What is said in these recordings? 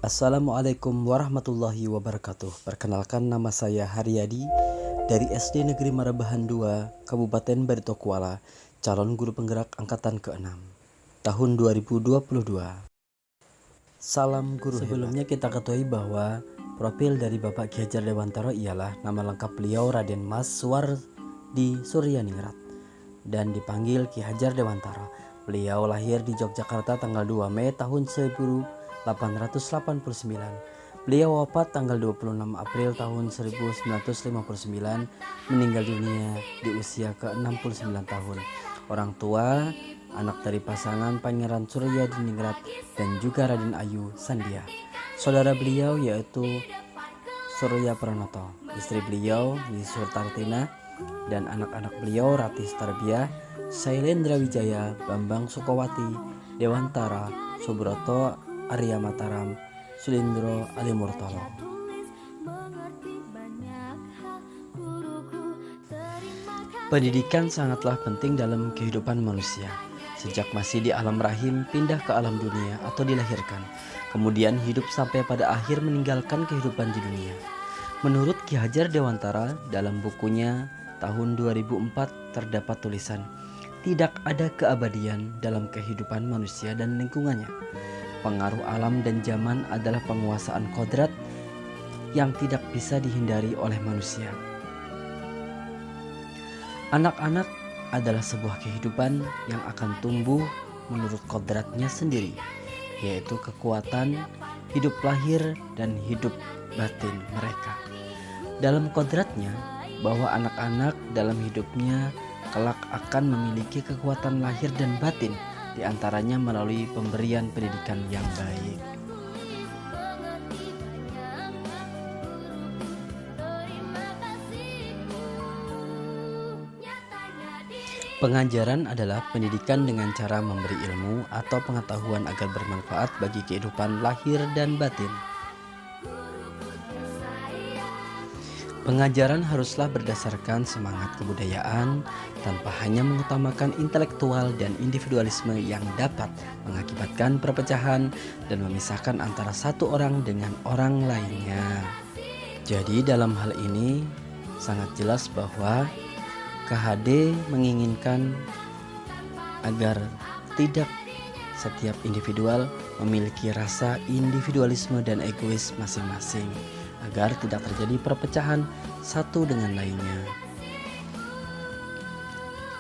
Assalamualaikum warahmatullahi wabarakatuh. Perkenalkan, nama saya Haryadi dari SD Negeri Marabahan 2, Kabupaten Barito Kuala, calon guru penggerak angkatan ke-6 tahun 2022. Salam guru. Sebelumnya kita ketahui bahwa profil dari Bapak Ki Hajar Dewantara ialah nama lengkap beliau Raden Mas Suwardi Suryaningrat dan dipanggil Ki Hajar Dewantara. Beliau lahir di Yogyakarta tanggal 2 Mei tahun 1889. Beliau wafat tanggal 26 April tahun 1959, meninggal dunia di usia ke-69 tahun. Orang tua, anak dari pasangan Pangeran Suryadiningrat dan juga Raden Ayu Sandia. Saudara beliau yaitu Surya Pranoto, istri beliau Nyi Surtartina, dan anak-anak beliau Ratih Starbia, Sailendra Wijaya, Bambang Sukowati, Dewantara, Subroto, Arya Mataram, Sulindro Alimurtolo. Pendidikan sangatlah penting dalam kehidupan manusia. Sejak masih di alam rahim, pindah ke alam dunia atau dilahirkan, kemudian hidup sampai pada akhir meninggalkan kehidupan di dunia. Menurut Ki Hajar Dewantara, dalam bukunya tahun 2004 terdapat tulisan, tidak ada keabadian dalam kehidupan manusia dan lingkungannya. Pengaruh alam dan zaman adalah penguasaan kodrat yang tidak bisa dihindari oleh manusia. Anak-anak adalah sebuah kehidupan yang akan tumbuh menurut kodratnya sendiri, yaitu kekuatan hidup lahir dan hidup batin mereka. Dalam kodratnya, bahwa anak-anak dalam hidupnya kelak akan memiliki kekuatan lahir dan batin, diantaranya melalui pemberian pendidikan yang baik. Pengajaran adalah pendidikan dengan cara memberi ilmu atau pengetahuan agar bermanfaat bagi kehidupan lahir dan batin. Pengajaran haruslah berdasarkan semangat kebudayaan tanpa hanya mengutamakan intelektual dan individualisme yang dapat mengakibatkan perpecahan dan memisahkan antara satu orang dengan orang lainnya. Jadi dalam hal ini sangat jelas bahwa KHD menginginkan agar tidak setiap individual memiliki rasa individualisme dan egois masing-masing, agar tidak terjadi perpecahan satu dengan lainnya.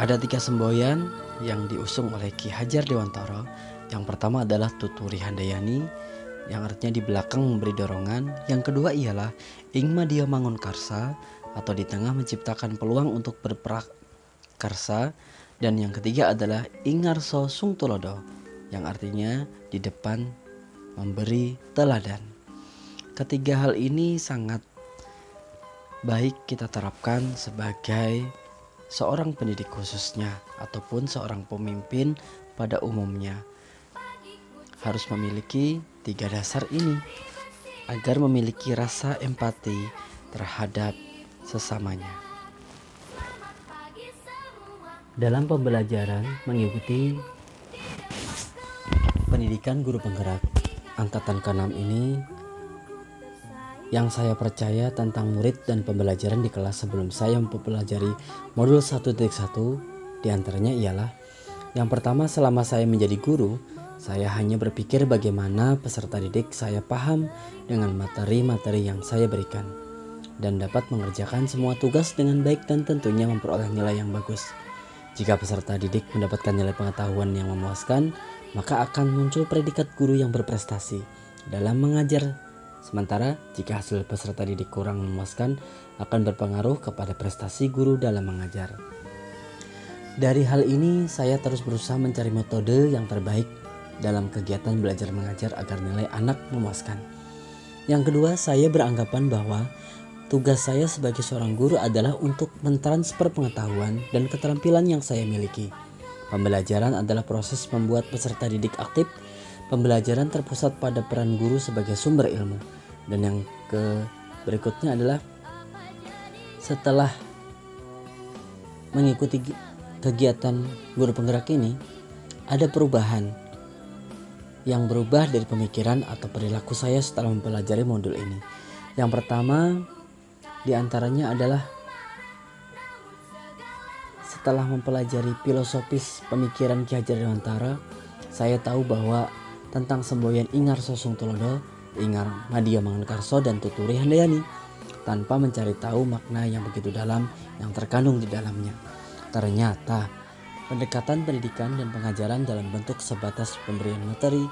Ada 3 semboyan yang diusung oleh Ki Hajar Dewantara. Yang pertama adalah Tuturi Handayani, yang artinya di belakang memberi dorongan. Yang kedua ialah Ingmadia Mangun Karsa, atau di tengah menciptakan peluang untuk berprakarsa. Dan yang ketiga adalah Ingarso Sungtulodo, yang artinya di depan memberi teladan. Ketiga hal ini sangat baik kita terapkan sebagai seorang pendidik khususnya ataupun seorang pemimpin pada umumnya. Harus memiliki 3 dasar ini agar memiliki rasa empati terhadap sesamanya. Dalam pembelajaran mengikuti pendidikan guru penggerak angkatan ke-6 ini, yang saya percaya tentang murid dan pembelajaran di kelas sebelum saya mempelajari modul 1.1 diantaranya ialah, yang pertama, selama saya menjadi guru, saya hanya berpikir bagaimana peserta didik saya paham dengan materi-materi yang saya berikan dan dapat mengerjakan semua tugas dengan baik dan tentunya memperoleh nilai yang bagus. Jika peserta didik mendapatkan nilai pengetahuan yang memuaskan, maka akan muncul predikat guru yang berprestasi dalam mengajar. Sementara jika hasil peserta didik kurang memuaskan, akan berpengaruh kepada prestasi guru dalam mengajar. Dari hal ini, saya terus berusaha mencari metode yang terbaik dalam kegiatan belajar mengajar agar nilai anak memuaskan. Yang kedua, saya beranggapan bahwa tugas saya sebagai seorang guru adalah untuk mentransfer pengetahuan dan keterampilan yang saya miliki. Pembelajaran adalah proses membuat peserta didik aktif. Pembelajaran terpusat pada peran guru sebagai sumber ilmu. Dan yang berikutnya adalah setelah mengikuti kegiatan guru penggerak ini, ada perubahan yang berubah dari pemikiran atau perilaku saya setelah mempelajari modul ini. Yang pertama diantaranya adalah setelah mempelajari filosofis pemikiran Ki Hajar Dewantara, saya tahu bahwa tentang semboyan Ingar Sosong Tulodo, Ingar Madya Mangankarso dan Tuturi Handayani, tanpa mencari tahu makna yang begitu dalam yang terkandung di dalamnya. Ternyata pendekatan pendidikan dan pengajaran dalam bentuk sebatas pemberian materi,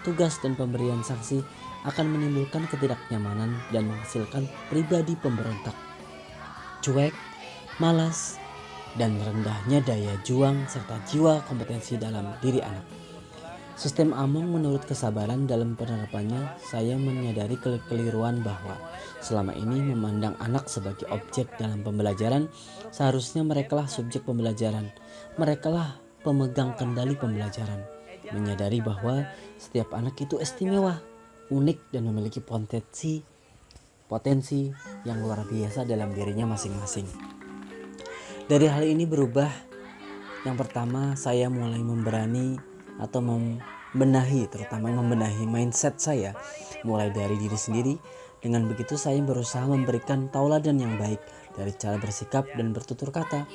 tugas dan pemberian sanksi akan menimbulkan ketidaknyamanan dan menghasilkan pribadi pemberontak, cuek, malas, dan rendahnya daya juang serta jiwa kompetensi dalam diri anak. Sistem Among menurut kesabaran dalam penerapannya, saya menyadari kekeliruan bahwa selama ini memandang anak sebagai objek dalam pembelajaran, seharusnya merekalah subjek pembelajaran, merekalah pemegang kendali pembelajaran. Menyadari bahwa setiap anak itu istimewa, unik dan memiliki potensi yang luar biasa dalam dirinya masing-masing. Dari hal ini berubah, yang pertama saya mulai terutama membenahi mindset saya mulai dari diri sendiri. Dengan begitu saya berusaha memberikan tauladan yang baik dari cara bersikap dan bertutur kata,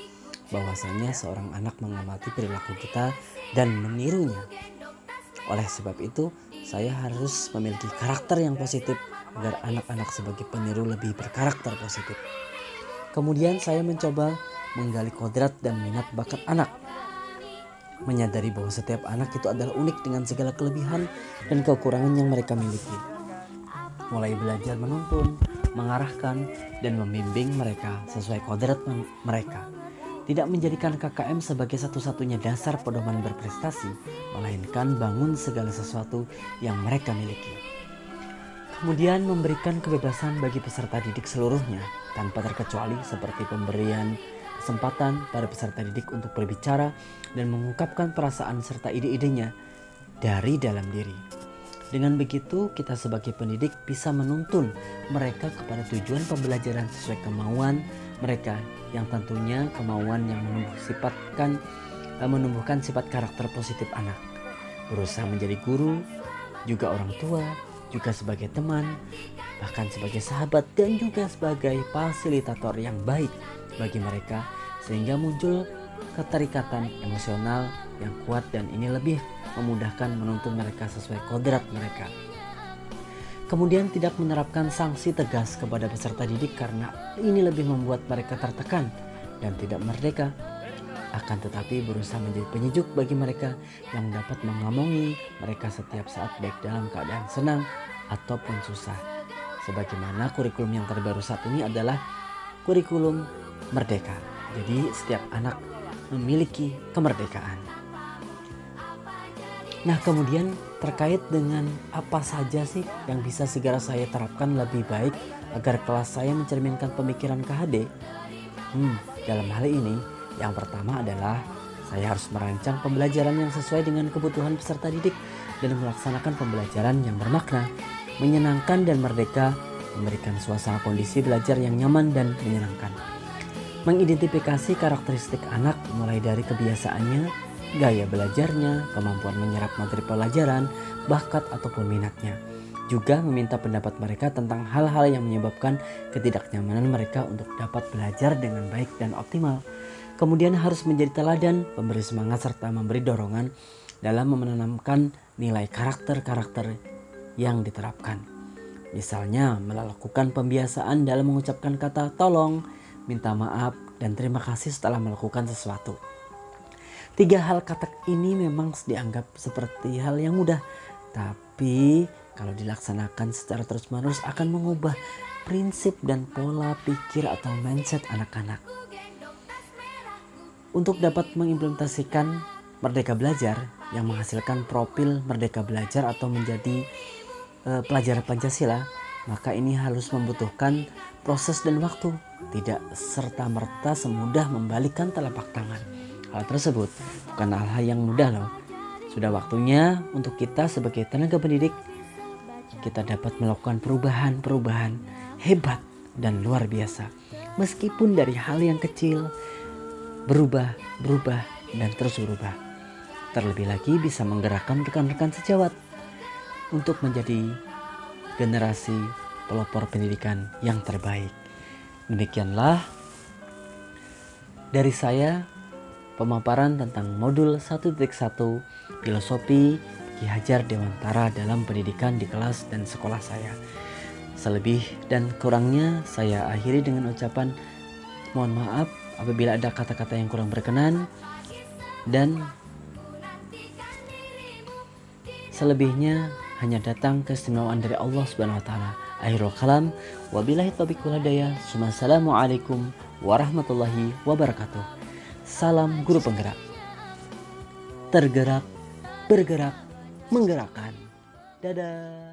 bahwasanya seorang anak mengamati perilaku kita dan menirunya. Oleh sebab itu saya harus memiliki karakter yang positif agar anak-anak sebagai peniru lebih berkarakter positif. Kemudian saya mencoba menggali kodrat dan minat bakat anak, menyadari bahwa setiap anak itu adalah unik dengan segala kelebihan dan kekurangan yang mereka miliki. Mulai belajar menuntun, mengarahkan, dan membimbing mereka sesuai kodrat mereka. Tidak menjadikan KKM sebagai satu-satunya dasar pedoman berprestasi, melainkan bangun segala sesuatu yang mereka miliki. Kemudian memberikan kebebasan bagi peserta didik seluruhnya, tanpa terkecuali, seperti pemberian kesempatan pada peserta didik untuk berbicara dan mengungkapkan perasaan serta ide-idenya dari dalam diri. Dengan begitu kita sebagai pendidik bisa menuntun mereka kepada tujuan pembelajaran sesuai kemauan mereka, yang tentunya kemauan yang menumbuhkan sifat karakter positif anak. Berusaha menjadi guru, juga orang tua, juga sebagai teman, bahkan sebagai sahabat dan juga sebagai fasilitator yang baik bagi mereka, sehingga muncul keterikatan emosional yang kuat, dan ini lebih memudahkan menuntun mereka sesuai kodrat mereka. Kemudian tidak menerapkan sanksi tegas kepada peserta didik karena ini lebih membuat mereka tertekan dan tidak merdeka, akan tetapi berusaha menjadi penyejuk bagi mereka yang dapat mengamongi mereka setiap saat baik dalam keadaan senang ataupun susah. Sebagaimana kurikulum yang terbaru saat ini adalah kurikulum merdeka. Jadi setiap anak memiliki kemerdekaan. Nah, kemudian terkait dengan apa saja sih yang bisa segera saya terapkan lebih baik agar kelas saya mencerminkan pemikiran KHD? Dalam hal ini, yang pertama adalah saya harus merancang pembelajaran yang sesuai dengan kebutuhan peserta didik dan melaksanakan pembelajaran yang bermakna, menyenangkan dan merdeka, memberikan suasana kondisi belajar yang nyaman dan menyenangkan. Mengidentifikasi karakteristik anak mulai dari kebiasaannya, gaya belajarnya, kemampuan menyerap materi pelajaran, bakat ataupun minatnya. Juga meminta pendapat mereka tentang hal-hal yang menyebabkan ketidaknyamanan mereka untuk dapat belajar dengan baik dan optimal. Kemudian harus menjadi teladan, memberi semangat serta memberi dorongan dalam menanamkan nilai karakter-karakter yang diterapkan. Misalnya melakukan pembiasaan dalam mengucapkan kata tolong, minta maaf, dan terima kasih setelah melakukan sesuatu. 3 hal kata ini memang dianggap seperti hal yang mudah, tapi kalau dilaksanakan secara terus-menerus akan mengubah prinsip dan pola pikir atau mindset anak-anak. Untuk dapat mengimplementasikan Merdeka Belajar yang menghasilkan profil Merdeka Belajar atau menjadi pelajar Pancasila, maka ini harus membutuhkan proses dan waktu, tidak serta-merta semudah membalikkan telapak tangan. Hal tersebut bukan hal yang mudah loh. Sudah waktunya untuk kita sebagai tenaga pendidik, kita dapat melakukan perubahan-perubahan hebat dan luar biasa. Meskipun dari hal yang kecil, berubah, dan terus berubah. Terlebih lagi bisa menggerakkan rekan-rekan sejawat untuk menjadi generasi pelopor pendidikan yang terbaik. Demikianlah dari saya pemaparan tentang modul 1.1 filosofi Ki Hajar Dewantara dalam pendidikan di kelas dan sekolah saya. Selebih dan kurangnya saya akhiri dengan ucapan mohon maaf apabila ada kata-kata yang kurang berkenan, dan selebihnya hanya datang keistimewaan dari Allah Subhanahu wa taala. Akhirul kalam, wabillahi taufiq wal hidayah. Assalamualaikum warahmatullahi wabarakatuh. Salam guru penggerak. Tergerak, bergerak, menggerakkan. Dadah.